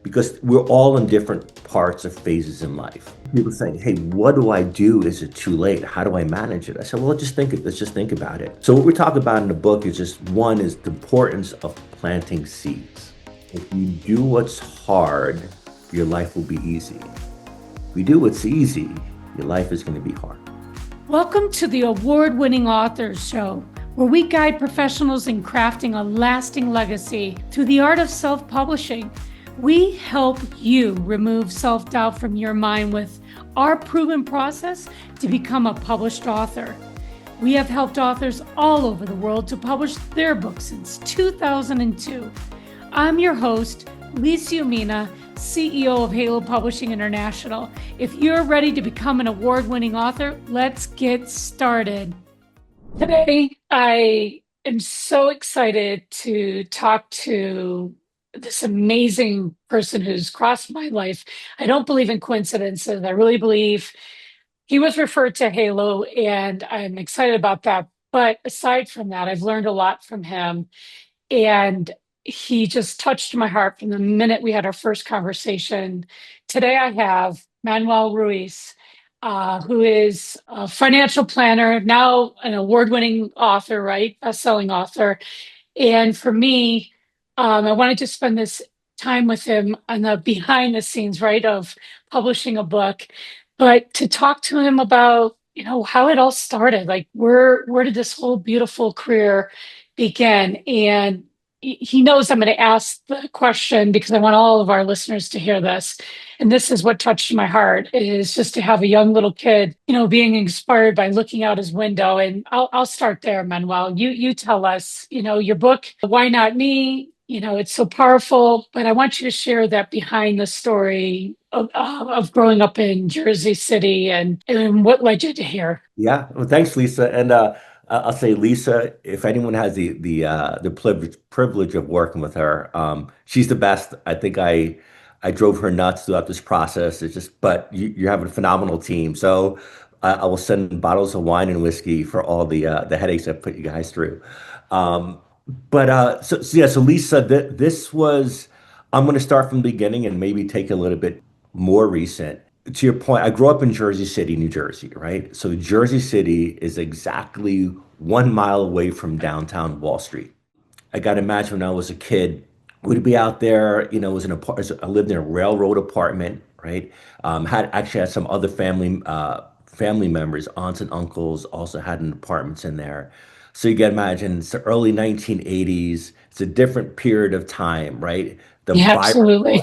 because we're all in different parts of phases in life. People saying, "Hey, what do I do? Is it too late? How do I manage it?" I said, "Well, let's just think about it." So what we talk about in the book is just one is the importance of planting seeds. If you do what's hard, your life will be easy. If you do what's easy, your life is going to be hard. Welcome to the award-winning Authors Show, where we guide professionals in crafting a lasting legacy through the art of self-publishing. We help you remove self-doubt from your mind with our proven process to become a published author. We have helped authors all over the world to publish their books since 2002. I'm your host, Lisa Umina, CEO of Halo Publishing International. If you're ready to become an award-winning author, let's get started. Today, I am so excited to talk to this amazing person who's crossed my life. I don't believe in coincidences. I really believe he was referred to Halo, and I'm excited about that. But aside from that, I've learned a lot from him. And he just touched my heart from the minute we had our first conversation. Today, I have Manuel Ruiz, who is a financial planner, now an award winning author, right? Best-selling author. And for me, I wanted to spend this time with him on the behind the scenes, right, of publishing a book, but to talk to him about, how it all started, like where did this whole beautiful career begin? And he knows I'm going to ask the question because I want all of our listeners to hear this. And this is what touched my heart is just to have a young little kid, being inspired by looking out his window. And I'll start there, Manuel. You tell us, your book, Why Not Me? It's so powerful, but I want you to share that behind the story of growing up in Jersey City and what led you to here. Yeah, well, thanks, Lisa. And I'll say, Lisa, if anyone has the privilege of working with her, she's the best. I drove her nuts throughout this process. It's just, but you have a phenomenal team. So I will send bottles of wine and whiskey for all the headaches I put you guys through. Um, so yeah, so Lisa, this was. I'm going to start from the beginning and maybe take a little bit more recent. To your point, I grew up in Jersey City, New Jersey, right? So Jersey City is exactly 1 mile away from downtown Wall Street. I got to imagine when I was a kid, we'd be out there, it was I lived in a railroad apartment, right? Had some other family members, aunts and uncles also had an apartments in there. So you can imagine it's the early 1980s. It's a different period of time, right? The Yeah, vibe absolutely.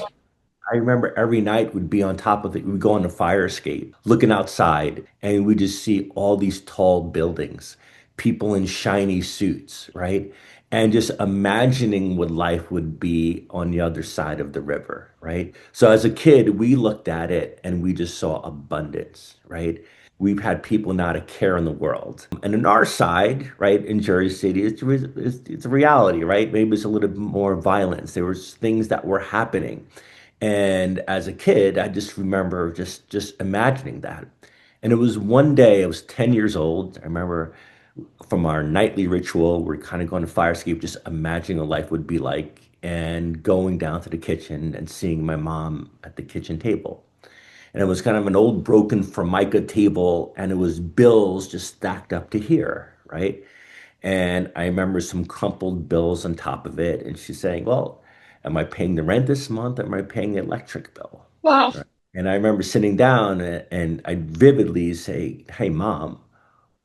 I remember every night we'd be on top of it. We'd go on the fire escape, looking outside, and we just see all these tall buildings, people in shiny suits, right? And just imagining what life would be on the other side of the river, right? So as a kid, we looked at it and we just saw abundance, right? We've had people not a care in the world. And on our side, right, in Jersey City, it's a reality, right? Maybe it's a little bit more violence. There was things that were happening. And as a kid, I just remember just imagining that. And it was one day, I was 10 years old. I remember from our nightly ritual, we're kind of going to fire escape, just imagining what life would be like, and going down to the kitchen and seeing my mom at the kitchen table. And it was kind of an old broken Formica table, and it was bills just stacked up to here, right? And I remember some crumpled bills on top of it. And she's saying, "Well, am I paying the rent this month? Or am I paying the electric bill?" Wow. Right. And I remember sitting down and I vividly say, "Hey, mom,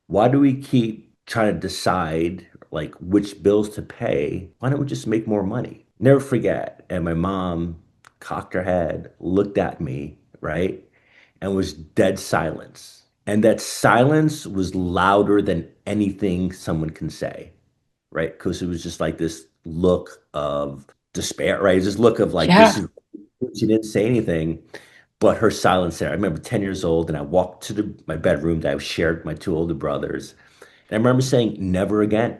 why do we keep trying to decide like which bills to pay? Why don't we just make more money?" Never forget. And my mom cocked her head, looked at me, right? And was dead silence. And that silence was louder than anything someone can say, right? Because it was just like this look of despair, right? This look of like, this Yeah. is, she didn't say anything, but her silence there. I remember 10 years old and I walked to my bedroom that I shared with my two older brothers. And I remember saying, never again.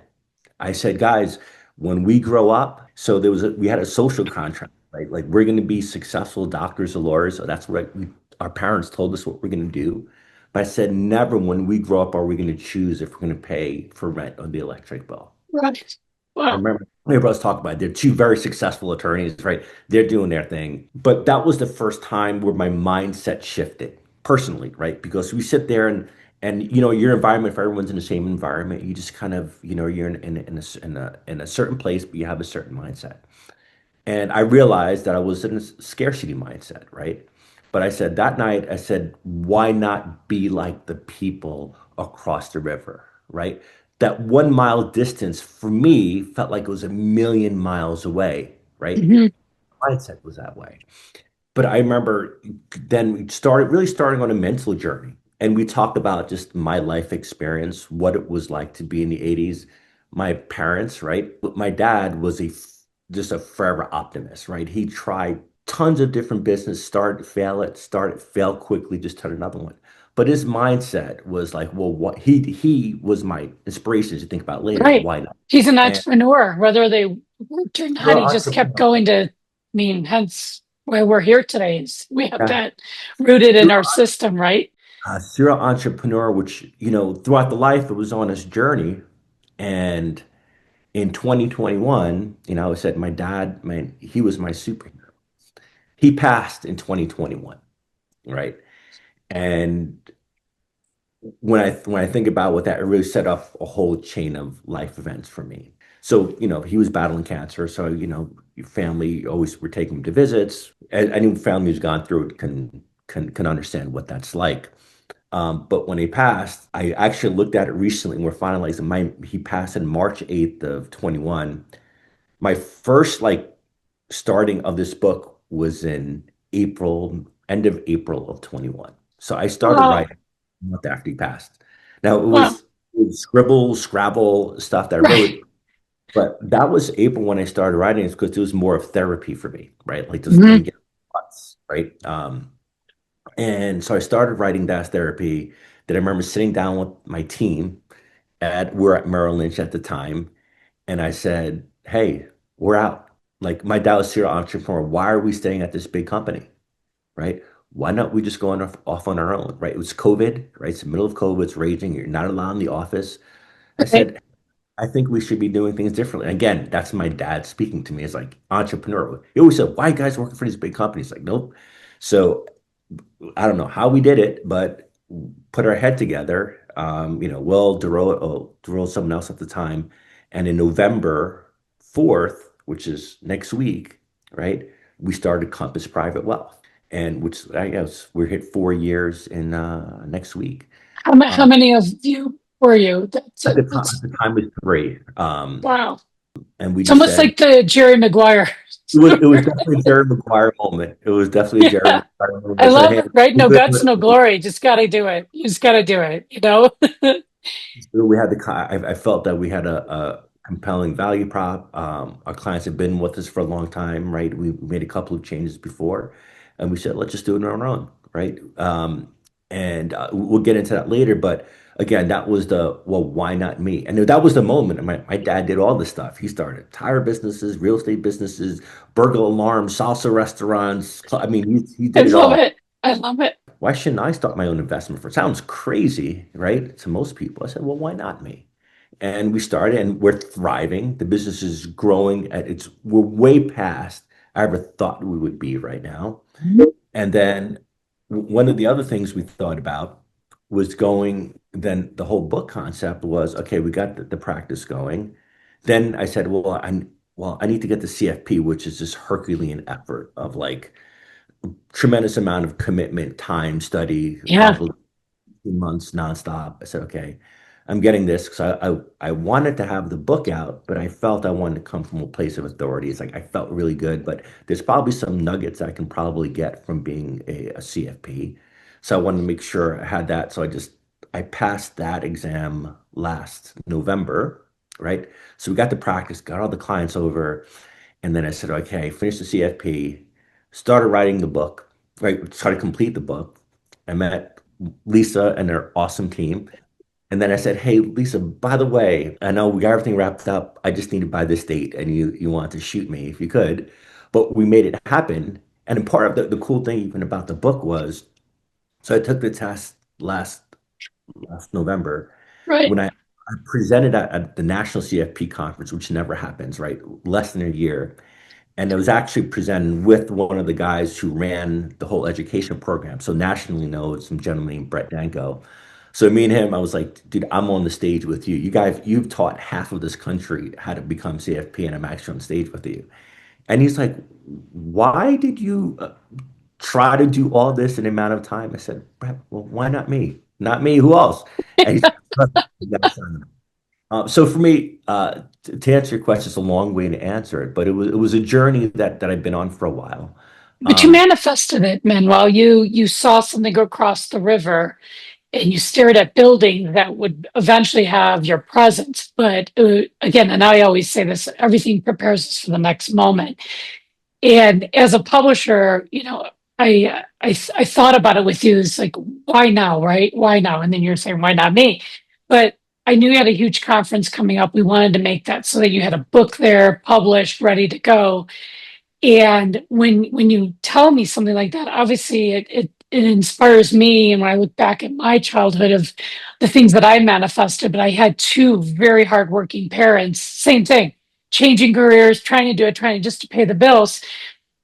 I said, guys, when we grow up, so we had a social contract, right? Like we're going to be successful doctors or lawyers. So that's what our parents told us what we're going to do. But I said, never when we grow up are we going to choose if we're going to pay for rent or the electric bill. Right. I Wow. remember we was talking about it. They're two very successful attorneys, right? They're doing their thing. But that was the first time where my mindset shifted personally, right? Because we sit there and your environment, if everyone's in the same environment, you just kind of, you're in a certain place, but you have a certain mindset. And I realized that I was in a scarcity mindset, right? But I said that night, I said, why not be like the people across the river, right? That 1 mile distance for me felt like it was a million miles away, right? Mhm. Mindset was that way. But I remember then we started really starting on a mental journey. And we talked about just my life experience, what it was like to be in the 80s. My parents, right? But my dad was just a forever optimist, right? He tried tons of different business, started, fail quickly, just start another one. But his mindset was like, well, what he was my inspiration to think about later. Right. Why not? He's an And entrepreneur, whether they worked or not. you're He an just kept entrepreneur. going to, I mean, hence why we're here today. We have Yeah. that rooted in our system, right? Serial entrepreneur, which, throughout the life, it was on this journey. And in 2021, I said, my dad, man, he was my superhero. He passed in 2021, right? And when I think about what that, it really set off a whole chain of life events for me. So, he was battling cancer. So, your family always were taking him to visits. Any family who's gone through it can understand what that's like. But when he passed, I actually looked at it recently and we're finalizing he passed in March 8th of 21. My first starting of this book was in end of April of 21. So I started Wow. writing a month after he passed. Now Wow. it was scribble, scrabble stuff that I Right. wrote, but that was April when I started writing. It's because it was more of therapy for me, right? Like just let me Mhm. get thoughts, right? And so I started writing that therapy. That I remember sitting down with my team we're at Merrill Lynch at the time, and I said, "Hey, we're out. Like my dad was serial entrepreneur. Why are we staying at this big company, right? Why not we just go off on our own, right? It was COVID, right? It's the middle of COVID. It's raging. You're not allowed in the office." I Right. said, "I think we should be doing things differently." Again, that's my dad speaking to me. It's like entrepreneur. He always said, "Why are you guys working for these big companies?" Like, nope. So I don't know how we did it, but put our head together. Will Duro, someone else at the time, and in November 4th, which is next week, right? We started Compass Private Wealth, and which I guess we're hit 4 years in next week. How Um, many of you were you? at That's the time was three, wow. and we It's just almost said like the Jerry Maguire. it was definitely a Jerry Maguire moment. It was definitely a Jerry Yeah. Maguire moment. I I said, love "Hey, it, right? we're No good. guts, no glory. Just got to do it. You just got to do it. We had I felt that we had a compelling value prop. Our clients have been with us for a long time, right? We made a couple of changes before, and we said, let's just do it on our own, right? And we'll get into that later. But again, that was well, why not me? And that was the moment. And my dad did all this stuff. He started tire businesses, real estate businesses, burglar alarms, salsa restaurants. I mean, he I did it love all. it. I love it. Why shouldn't I start my own investment firm? Sounds crazy, right? To most people. I said, well, why not me? And we started and we're thriving. The business is growing we're way past I ever thought we would be right now. And then one of the other things we thought about was then the whole book concept was, okay, we got the practice going. Then I said, well, I need to get the CFP, which is this Herculean effort of tremendous amount of commitment, time, study, Yeah. probably 2 months nonstop. I said, okay, I'm getting this because I wanted to have the book out, but I felt I wanted to come from a place of authority. It's like I felt really good, but there's probably some nuggets I can probably get from being a CFP. So I wanted to make sure I had that. So I passed that exam last November, right? So we got to practice, got all the clients over, and then I said, okay, finish the CFP, started writing the book, right? Started to complete the book. I met Lisa and her awesome team. And then I said, hey, Lisa, by the way, I know we got everything wrapped up. I just need to by this date, and you want to shoot me if you could. But we made it happen. And part of the cool thing even about the book was, so I took the test last November Right. when I I presented at the National CFP conference, which never happens, right? Less than a year. And it was actually presented with one of the guys who ran the whole education program. So nationally known, some gentleman named Brett Danko. So me and him, I was like, dude, I'm on the stage with you. You guys, you've taught half of this country how to become CFP, and I'm actually on stage with you. And he's like, why did you try to do all this in an amount of time? I said, Brett, well, why not me? Not me, who else? And he's like, "You gotta sign up." So for me, to answer your question, it's a long way to answer it, but it was a journey that I've been on for a while. But you Um, manifested it, Manuel. You saw something go across the river and you stared at building that would eventually have your presence. But again, and I always say this, everything prepares us for the next moment. And as a publisher, I thought about it with you. It's like, why now, right? Why now? And then you're saying, why not me? But I knew you had a huge conference coming up. We wanted to make that so that you had a book there, published, ready to go. And when you tell me something like that, obviously it inspires me. And when I look back at my childhood of the things that I manifested, but I had two very hardworking parents, same thing, changing careers, trying to do it, trying to just to pay the bills.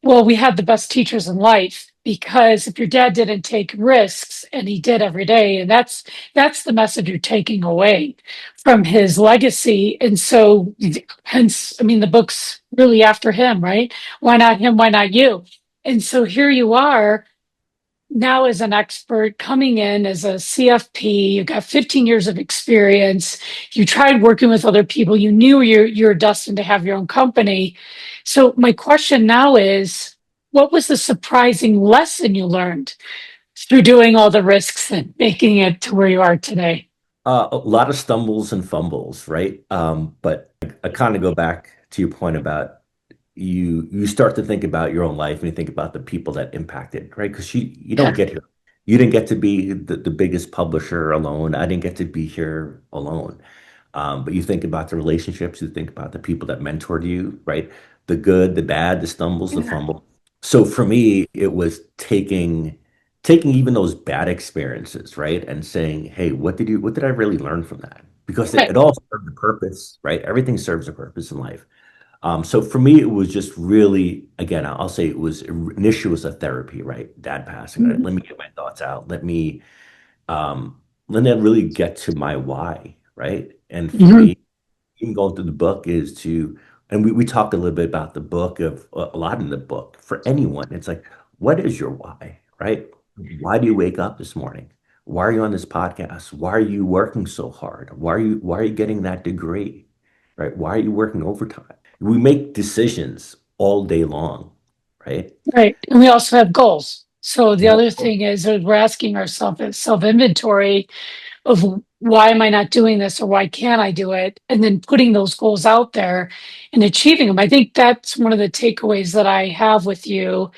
Well, we had the best teachers in life because if your dad didn't take risks and he did every day, and that's the message you're taking away from his legacy. And so hence, I mean, the book's really after him, right? Why not him? Why not you? And so here you are now as an expert coming in as a CFP. You've got 15 years of experience. You tried working with other people. You knew you're destined to have your own company. So my question now is, what was the surprising lesson you learned through doing all the risks and making it to where you are today? a lot of stumbles and fumbles, right? But I kind of go back to your point about you start to think about your own life and you think about the people that impacted, right? Because you don't Yeah. get here. You didn't get to be the biggest publisher alone. I didn't get to be here alone. But you think about the relationships, you think about the people that mentored you, right? The good, the bad, the stumbles, the Yeah. fumble. So for me, it was taking even those bad experiences, right? And saying, hey, what did I really learn from that? Because it, Right. it all served a purpose, right? Everything serves a purpose in life. So for me, it was just really, again, I'll say it was initially was a therapy, right? Dad passing, right? Mhm. Let me get my thoughts out. Um, let me really get to my why, right? And for Mhm. me, even going through the book is to, and we talked a little bit about the book of a lot in the book for anyone. It's like, what is your why, right? Why do you wake up this morning? Why are you on this podcast? Why are you working so hard? Why are you getting that degree, right? Why are you working overtime? We make decisions all day long, right? Right. And we also have goals. So the other thing is that we're asking ourselves self inventory of why am I not doing this or why can't I do it? And then putting those goals out there and achieving them. I think that's one of the takeaways that I have with you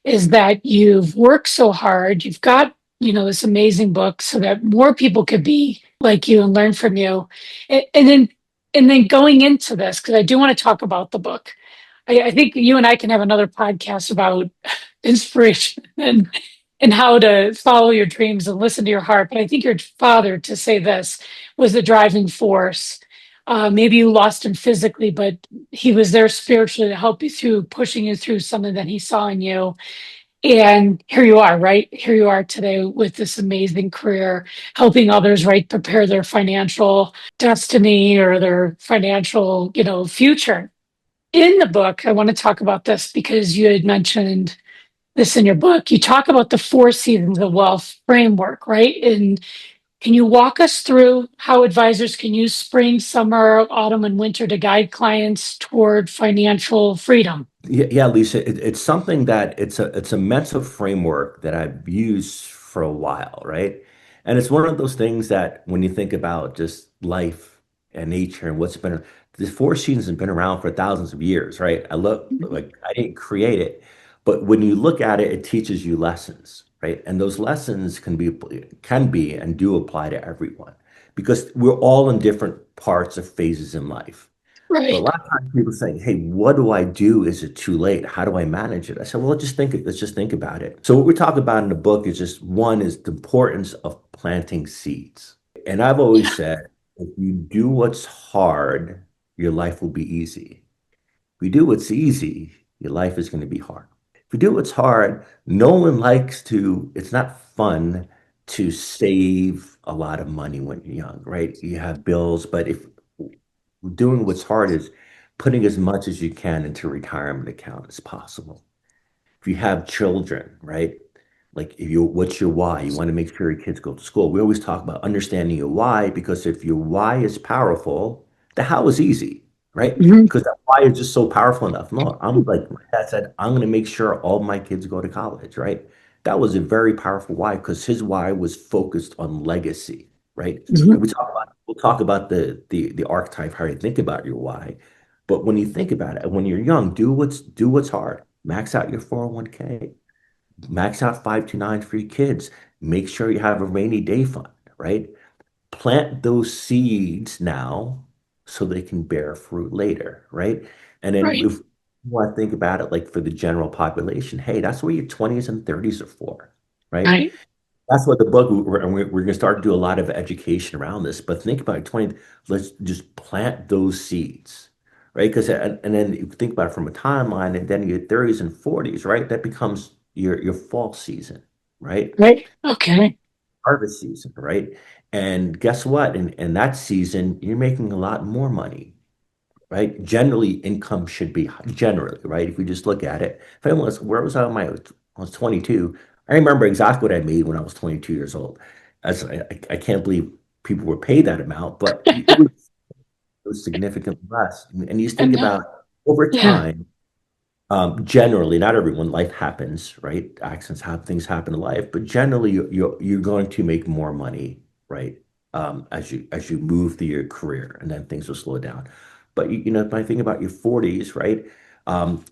is that you've worked so hard. You've got, this amazing book so that more people could be like you and learn from you. And then going into this, because I do want to talk about the book. I think you and I can have another podcast about inspiration and how to follow your dreams and listen to your heart. But I think your father, to say this, was the driving force. Maybe you lost him physically, but he was there spiritually to help you through, pushing you through something that he saw in you. And here you are, right? Here you are today with this amazing career, helping others, right, prepare their financial destiny or their financial, future. In the book, I want to talk about this because you had mentioned this in your book. You talk about the four seasons of wealth framework, right? And can you walk us through how advisors can use spring, summer, autumn, and winter to guide clients toward financial freedom? Yeah, yeah, Lisa, it's something that it's a mental framework that I've used for a while, right? And it's one of those things that when you think about just life and nature and what's been the four seasons have been around for thousands of years, right? I look like I didn't create it, but when you look at it, it teaches you lessons, right? And those lessons can be and do apply to everyone because we're all in different parts of phases in life. But a Right. lot of times people say, "Hey, what do I do? Is it too late? How do I manage it?" I said, "Well, let's just think about it." So what we talk about in the book is just one is the importance of planting seeds. And I've always Yeah. said, If you do what's hard, your life will be easy. If you do what's easy, your life is going to be hard. If you do what's hard, no one likes to, it's not fun to save a lot of money when you're young, right? You have bills, but if doing what's hard is putting as much as you can into a retirement account as possible. If you have children, right? Like if you what's your why? You want to make sure your kids go to school. We always talk about understanding your why because if your why is powerful, the how is easy, right? Mhm. Because that why is just so powerful enough. No, I'm like my dad said, I'm gonna make sure all my kids go to college, right? That was a very powerful why because his why was focused on legacy, right? And Mhm. we'll talk about the archetype, how you think about your why. But when you think about it, when you're young, do what's hard. Max out your 401k, max out 529 for your kids. Make sure you have a rainy day fund, right? Plant those seeds now so they can bear fruit later, right? And then Right. if you want to think about it like for the general population, hey, that's what your 20s and 30s are for, right? Right. That's what the book, and we're going to start to do a lot of education around this. But think about it, 20, let's just plant those seeds, right? Because, and then you think about it from a timeline, and then your 30s and 40s, right? That becomes your fall season, right? Right. Okay. Harvest season, right? And guess what? In that season, you're making a lot more money, right? Generally, income should be generally, right? If we just look at it, if anyone was, where was I when I was 22? I remember exactly what I made when I was 22 years old. I can't believe people were paid that amount, but it was significantly less. And you think And about over yeah. time, generally, not everyone, life happens, right? Accidents happen, things happen in life, but generally, you're going to make more money, right? As you move through your career, and then things will slow down. But when I think about your 40s, right?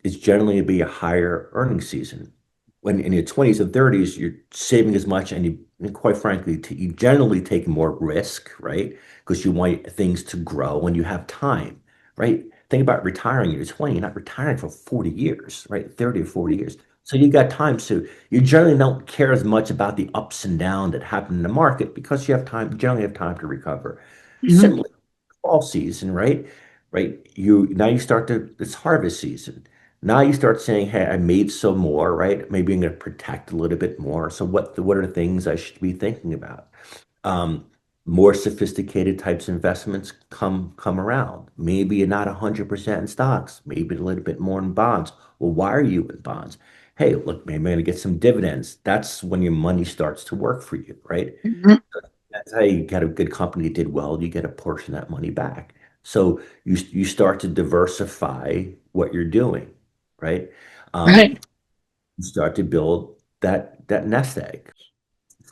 It's generally to be a higher earning season. When in your 20s and 30s, you're saving as much, and quite frankly, you generally take more risk, right? Because you want things to grow, and you have time, right? Think about retiring when you're 20, you're not retiring for 40 years, right? 30 or 40 years. So you got time. So you generally don't care as much about the ups and downs that happen in the market because you have time, generally have time to recover. Mhm. Similarly, fall season, right? Right. You start it's harvest season. Now you start saying, hey, I made some more, right? Maybe I'm going to protect a little bit more. So what are the things I should be thinking about? um, More sophisticated types of investments come around. Maybe you're not 100% in stocks, maybe a little bit more in bonds. Well, why are you in bonds? Hey, look, maybe I'm going to get some dividends. That's when your money starts to work for you, right? Mhm. That's how you get a good company that did well, you get a portion of that money back. So you start to diversify what you're doing, right? Um, Right. you start to build that nest egg.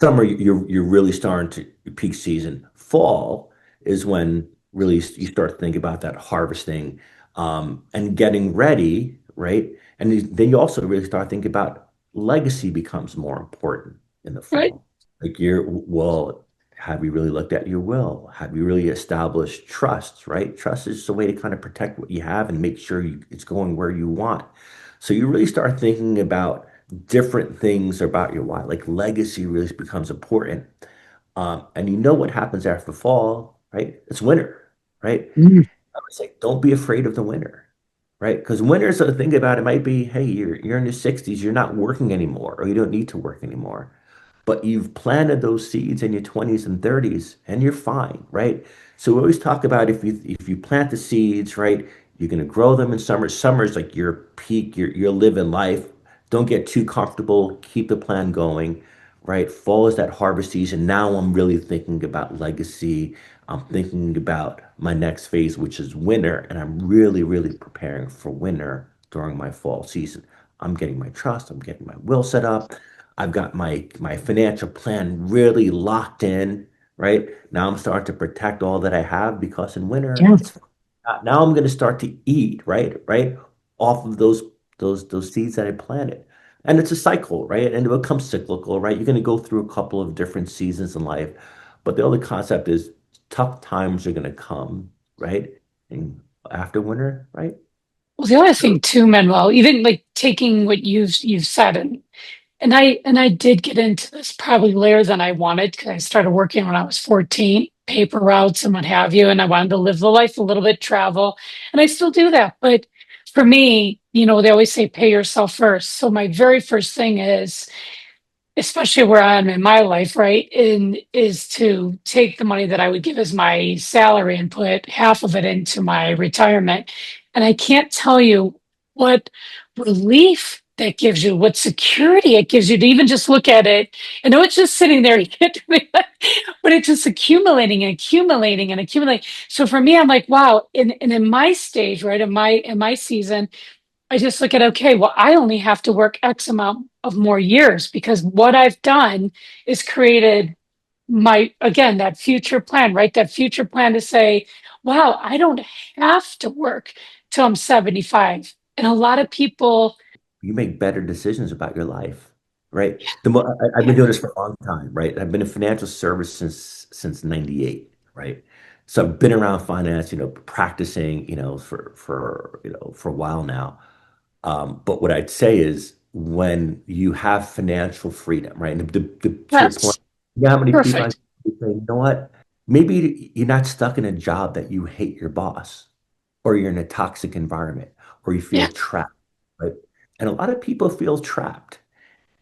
Summer, you're really starting to peak season. Fall is when really you start to think about that harvesting, and getting ready, right? And then you also really start thinking about legacy becomes more important in the Right. fall. Like well, have you really looked at your will? Have you really established trust, right? Trust is a way to kind of protect what you have and make sure it's going where you want. So you really start thinking about different things about your why. Like legacy really becomes important. And you know what happens after fall, right? It's winter, right? Mhm. I would say don't be afraid of the winter, right? Because winter, so think about it, might be, hey, you're in your 60s, you're not working anymore, or you don't need to work anymore, but you've planted those seeds in your 20s and 30s and you're fine, right? So we always talk about if you plant the seeds, right, you're going to grow them in summer. Summer is like your peak, you're living life. Don't get too comfortable, keep the plan going, right? Fall is that harvest season. Now I'm really thinking about legacy. I'm thinking about my next phase, which is winter, and I'm really, really preparing for winter during my fall season. I'm getting my trust, I'm getting my will set up. I've got my financial plan really locked in, right? Now I'm starting to protect all that I have because in winter Yeah. it's now I'm going to start to eat, right? Right? Off of those seeds that I planted. And it's a cycle, right? And it becomes cyclical, right? You're going to go through a couple of different seasons in life, but the other concept is tough times are going to come, right? And after winter, right? Well, the other So thing too, Manuel, even like taking what you've said, and I did get into this probably later than I wanted because I started working when I was 14. paper routes and what have you. And I wanted to live the life a little bit, travel, and I still do that. But for me, they always say pay yourself first. So my very first thing is, especially where I am in my life, right, is to take the money that I would give as my salary and put half of it into my retirement. And I can't tell you what relief that gives you, what security it gives you to even just look at it. I know it's just sitting there, you can't do it, but it's just accumulating and accumulating and accumulating. So for me, I'm like, wow, and in my stage, right, in my season, I just look at, okay, well, I only have to work X amount of more years because what I've done is created again, that future plan, right? That future plan to say, wow, I don't have to work till I'm 75. And a lot of people, You make better decisions about your life, right? I've been yeah, doing this for a long time, right? I've been in financial service since '98, right? So I've been around finance, practicing, for a while now. But what I'd say is when you have financial freedom, right? And to your point, that's you know how many people I perfect. say, you know what? Maybe you're not stuck in a job that you hate your boss, or you're in a toxic environment, or you feel Yeah. trapped, right? And a lot of people feel trapped.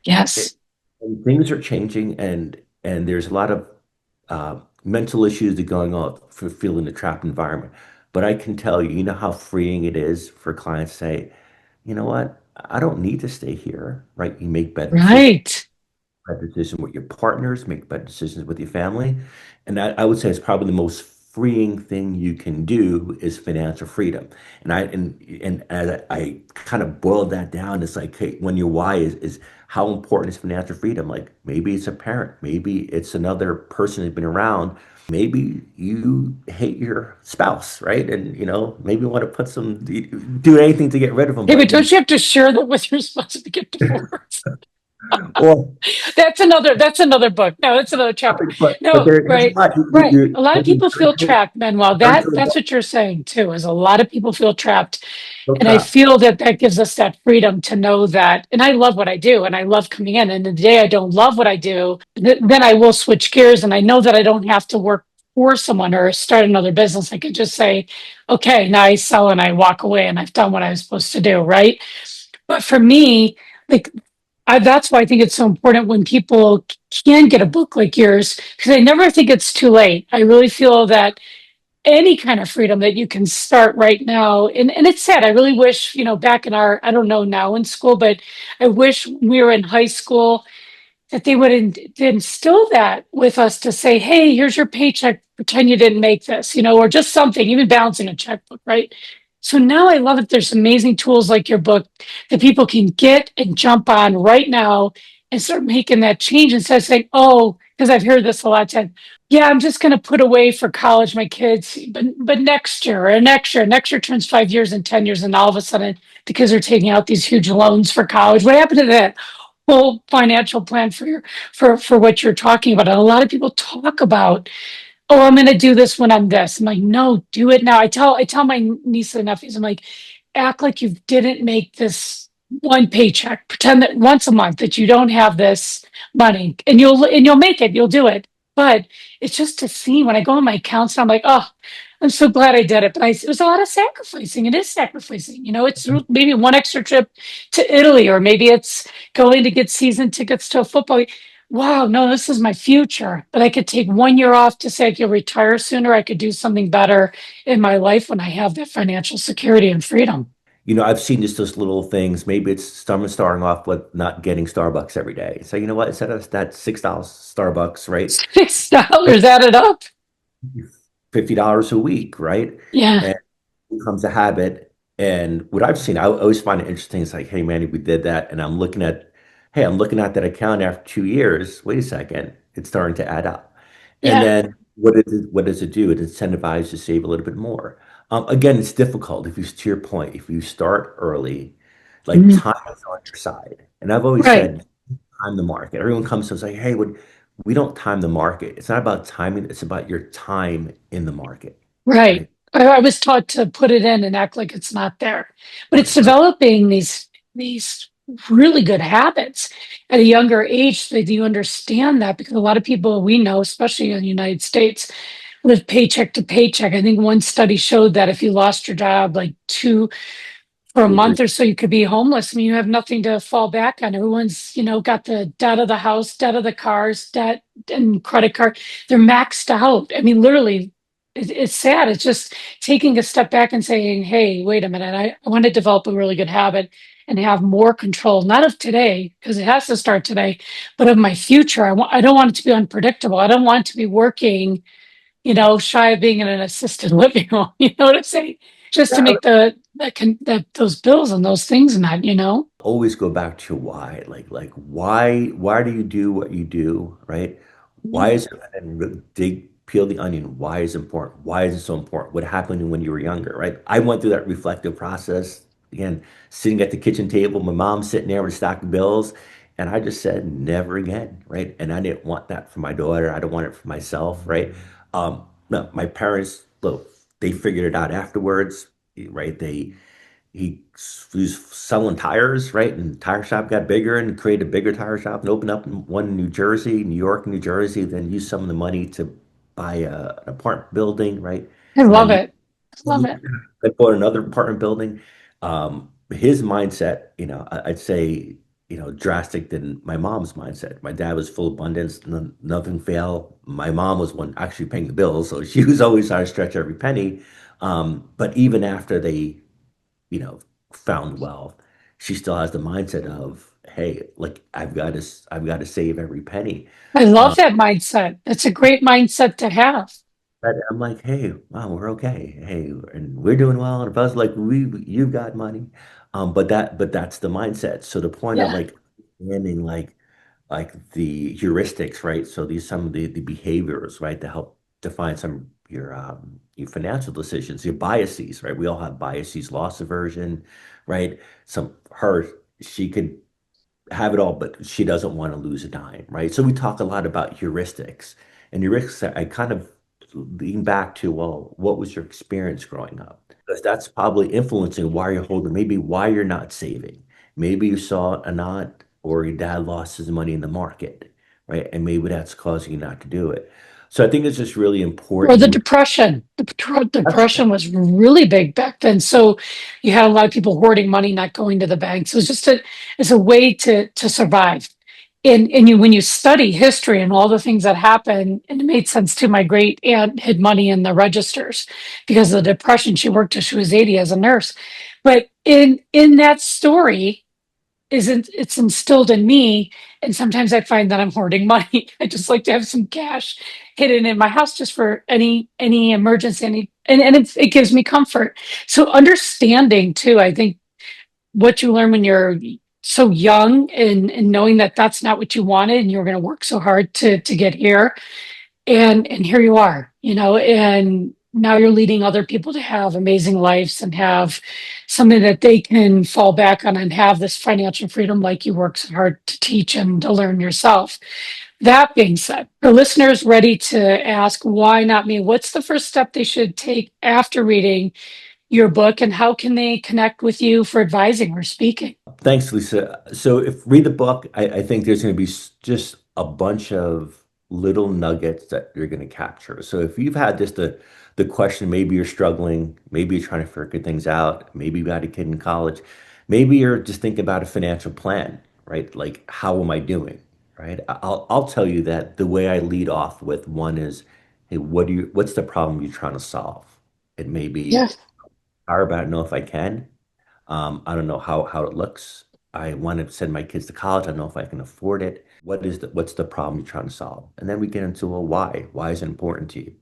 It, Yes. and things are changing, and there's a lot of mental issues that are going on for feeling the trapped environment. But I can tell you, you know how freeing it is for clients to say, you know what? I don't need to stay here, right? You make Right. better decisions with your partners, make better decisions with your family. And that I would say is probably the most freeing thing you can do is financial freedom. And as I kind of boiled that down, it's like, hey, when your why is how important is financial freedom? Like maybe it's a parent, maybe it's another person who's been around. Maybe you hate your spouse, right? And maybe you want to do anything to get rid of them, Hey, but but don't you have to share that with your spouse to get divorced? or That's another book. No, that's another chapter. but No, there's a right. lot. Right. A lot of Maybe people feel trapped, Manuel. turn to That's what you're saying too, is a lot of people feel trapped. a And I trap. feel that that gives us that freedom to know that, and I love what I do and I love coming in. And the day I don't love what I do, then I will switch gears and I know that I don't have to work for someone or start another business. I could just say, okay, now I sell and I walk away and I've done what I was supposed to do. Right. But for me, like that's why I think it's so important when people can get a book like yours, because I never think it's too late. I really feel that any kind of freedom that you can start right now, and it's sad. I really wish, back in I don't know now in school, but I wish when we were in high school that they would instill that with us to say, hey, here's your paycheck, pretend you didn't make this, or just something, even balancing a checkbook, right? So now I love that there's amazing tools like your book that people can get and jump on right now and start making that change instead of saying, oh, because I've heard this a lot of times. Yeah, I'm just going to put away for college my kids, but next year turns 5 years and 10 years, and all of a sudden the kids are taking out these huge loans for college. What happened to that whole financial plan for what you're talking about? And a lot of people talk about, oh, I'm going to do this when I'm this. I'm like, no, do it now. I tell my nieces and nephews, I'm like, act like you didn't make this one paycheck. Pretend that once a month that you don't have this money, and you'll make it. You'll do it. But it's just to see when I go on my accounts, I'm like, oh, I'm so glad I did it. But it was a lot of sacrificing. It is sacrificing. It's maybe one extra trip to Italy, or maybe it's going to get season tickets to a football. Wow, no, this is my future. But I could take 1 year off to say I could retire sooner. I could do something better in my life when I have that financial security and freedom. I've seen just those little things. Maybe it's someone starting off with not getting Starbucks every day. So you know what? Instead of that $6 Starbucks, right? $6 added up. $50 a week, right? Yeah, And it becomes a habit. And what I've seen, I always find it interesting. It's like, hey, Manny, we did that, and I'm looking at that account after 2 years. Wait a second, it's starting to add up. And yeah. then what does it do? It incentivizes you to save a little bit more. Again, it's difficult if you, to your point, if you start early, like Mhm. time is on your side. And I've always Right. said, time the market. Everyone comes to us like, hey, we don't time the market. It's not about timing, it's about your time in the market, Right. right? I was taught to put it in and act like it's not there. But it's Right. developing these really good habits at a younger age so that you understand that, because a lot of people we know, especially in the United States, live paycheck to paycheck. I think one study showed that if you lost your job like two for a 2 or 3. month or so, you could be homeless. I mean, you have nothing to fall back on. Everyone's, got the debt of the house, debt of the cars, debt and credit card. They're maxed out. I mean, literally, it's sad. It's just taking a step back and saying, hey, wait a minute. I want to develop a really good habit and have more control, not of today, because it has to start today, but of my future. I don't want it to be unpredictable. I don't want to be working shy of being in an assisted living home. You know what I'm saying? Just to make those bills and those things met. Always go back to why. Like why do you do what you do, right? Why is it, and really dig peel the onion? Why is it important? Why is it so important? What happened when you were younger, right? I went through that reflective process again, sitting at the kitchen table, my mom sitting there with a stack of bills, and I just said never again, right? And I didn't want that for my daughter. I don't want it for myself, right? No, my parents, look, they figured it out afterwards, right? He was selling tires, right? And the tire shop got bigger and created a bigger tire shop and opened up one in New Jersey, New York, New Jersey, then used some of the money to buy an apartment building, right? I And love then it. I love it. I bought another apartment building. His mindset, I'd say, drastic than my mom's mindset. My dad was full abundance, nothing failed. My mom was one actually paying the bills, so she was always trying to stretch every penny. But even after they you know, found wealth, she still has the mindset of, hey, like I've got to save every penny. I love Um, that mindset. That's a great mindset to have. but I'm like, hey, wow, we're okay. Hey, and we're doing well. And Buzz like, you've got money. But that's the mindset. So the point of Yeah. like understanding like the heuristics, right? So these some of the behaviors, right, to help define some your financial decisions, your biases, right? We all have biases, loss aversion, right? She could have it all, but she doesn't want to lose a dime, right? So we talk a lot about heuristics, and heuristics. I kind of lean back to, well, what was your experience growing up? Because that's probably influencing why you're holding, maybe why you're not saving. Maybe you saw a not, or your dad lost his money in the market, right? And maybe that's causing you not to do it. So I think it's just really Or the important. depression. Depression was really big back then. So you had a lot of people hoarding money, not going to the bank. So it's a way to survive. And when you study history and all the things that happened, and it made sense too. My great aunt hid money in the registers because of the depression. She worked till she was 80 as a nurse. But in that story, isn't it's instilled in me, and sometimes I find that I'm hoarding money. I just like to have some cash hidden in my house just for any emergency, and it gives me comfort. So understanding too, I think what you learn when you're so young, and knowing that that's not what you wanted and you're going to work so hard to get here, and here you are, and now you're leading other people to have amazing lives and have something that they can fall back on and have this financial freedom like you worked so hard to teach and to learn yourself. That being said, for listeners ready to ask, why not me? What's the first step they should take after reading your book, and how can they connect with you for advising or speaking? Thanks, Lisa. So if read the book, I think there's going to be just a bunch of little nuggets that you're going to capture. So if you've had just the question, maybe you're struggling, maybe you're trying to figure things out, maybe you got a kid in college, maybe you're just thinking about a financial plan, right? Like, how am I doing, right? I'll tell you that the way I lead off with one is, hey, what's the problem you're trying to solve? It may be, Yes. how about know if I can. I don't know how it looks. I want to send my kids to college. I don't know if I can afford it. What's the problem you're trying to solve? And then we get into, well, why? Why is it important to you?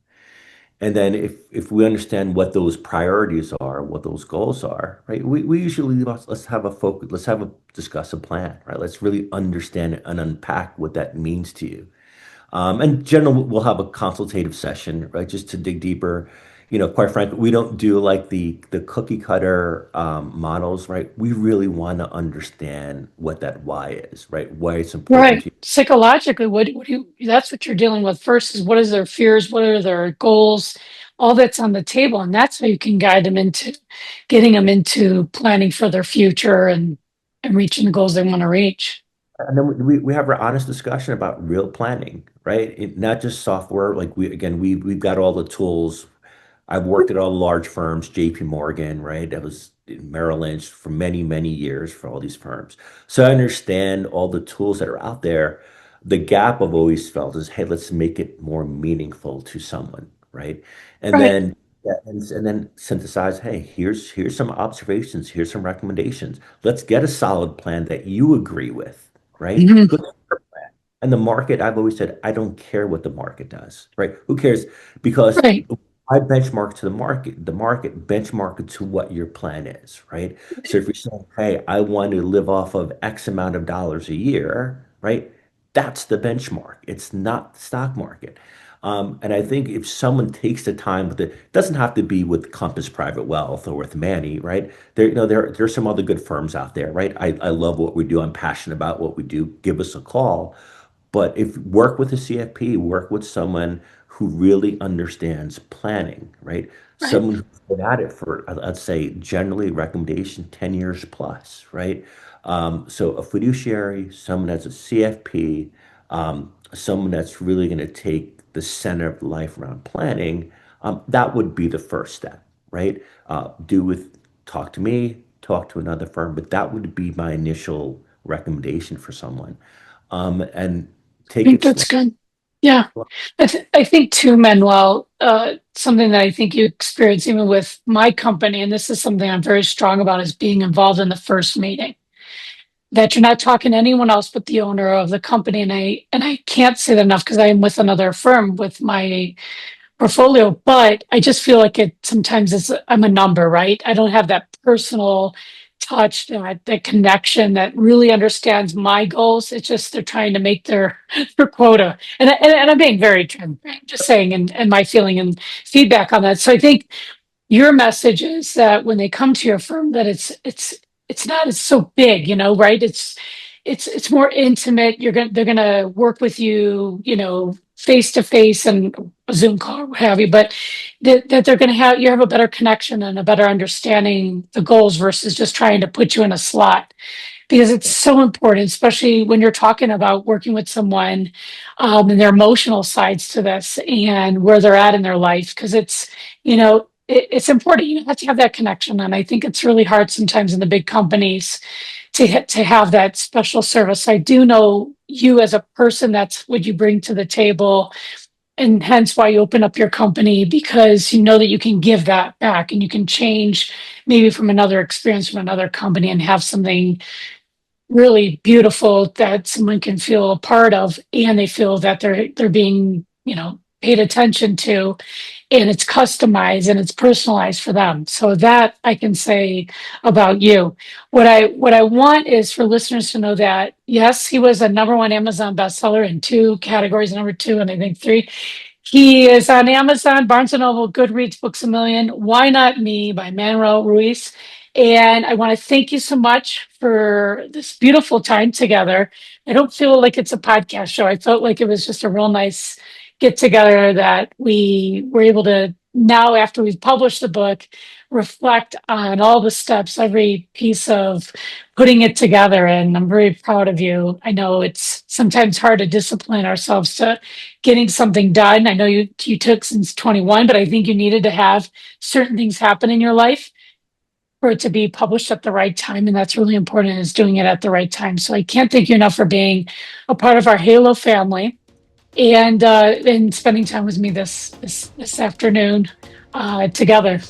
And then if we understand what those priorities are, what those goals are, right? We usually let's have a focus, discuss a plan, right? Let's really understand it and unpack what that means to you. And general, we'll have a consultative session, right, just to dig deeper. Quite frankly, we don't do like the cookie cutter models, right? We really want to understand what that why is, right? Why it's important Right. to you. Psychologically, what do that's what you're dealing with first, is what is their fears, what are their goals, all that's on the table. And that's how you can guide them into getting them into planning for their future and reaching the goals they want to reach. And then we have our honest discussion about real planning, right? Not just software. Like we've got all the tools. I've worked at all large firms, JP Morgan, right? I was in Merrill Lynch for many, many years for all these firms. So I understand all the tools that are out there. The gap I've always felt is, hey, let's make it more meaningful to someone, right? And Right. then yeah, and then synthesize, hey, here's some observations, here's some recommendations. Let's get a solid plan that you agree with, right? Mhm. And the market, I've always said, I don't care what the market does, right? Who cares? Because Right. I benchmark to the market benchmark it to what your plan is, right? So if you're saying, hey, I want to live off of X amount of dollars a year, right? That's the benchmark. It's not the stock market. And I think if someone takes the time with it, doesn't have to be with Compass Private Wealth or with Manny, right? There's some other good firms out there, right? I love what we do. I'm passionate about what we do. Give us a call. But if work with a CFP, work with someone who really understands planning, right? Right. Someone who's been at it for, I'd say, generally recommendation 10 years plus, right? So a fiduciary, someone that's a CFP, someone that's really going to take the center of life around planning, that would be the first step, right? Talk to me, talk to another firm, but that would be my initial recommendation for someone. And I take think it that's slow. good. Yeah. I think too, Manuel, something that I think you experience even with my company, and this is something I'm very strong about, is being involved in the first meeting. That you're not talking to anyone else but the owner of the company. And I can't say that enough because I am with another firm with my portfolio, but I just feel like it sometimes is I'm a number, right? I don't have that personal touch, that connection that really understands my goals. It's just they're trying to make their quota. And I'm being very transparent, just saying and my feeling and feedback on that. So I think your message is that when they come to your firm that it's not it's so big, right? It's more intimate. They're gonna work with you, face to face and a Zoom call or what have you, but that they're gonna have you have a better connection and a better understanding the goals versus just trying to put you in a slot because it's so important, especially when you're talking about working with someone and their emotional sides to this and where they're at in their life. Because it's important. You have to have that connection, and I think it's really hard sometimes in the big companies to have that special service. I do know you as a person. That's what you bring to the table, and hence why you open up your company because you know that you can give that back and you can change maybe from another experience from another company and have something really beautiful that someone can feel a part of and they feel that they're being paid attention to and it's customized and it's personalized for them. So that I can say about you. What I want is for listeners to know that yes, he was a number one Amazon bestseller in two categories, number two and I think three. He is on Amazon, Barnes and Noble, Goodreads, Books a Million. Why Not Me by Manuel Ruiz. And I want to thank you so much for this beautiful time together. I don't feel like it's a podcast show. I felt like it was just a real nice get together that we were able to now, after we've published the book, reflect on all the steps, every piece of putting it together. And I'm very proud of you. I know it's sometimes hard to discipline ourselves to getting something done. I know you took since 21, but I think you needed to have certain things happen in your life for it to be published at the right time. And that's really important is doing it at the right time. So I can't thank you enough for being a part of our Halo family and spending time with me this afternoon together.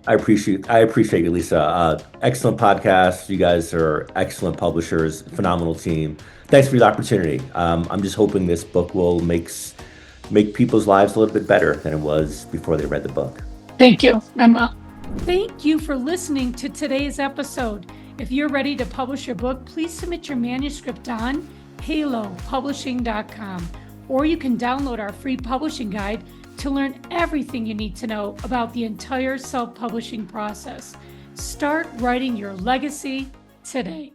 I appreciate you, Lisa. Excellent podcast. You guys are excellent publishers, phenomenal team. Thanks for the opportunity. I'm just hoping this book will make people's lives a little bit better than it was before they read the book. Thank you, Emma. Thank you for listening to today's episode. If you're ready to publish your book, please submit your manuscript on halopublishing.com, or you can download our free publishing guide to learn everything you need to know about the entire self-publishing process. Start writing your legacy today.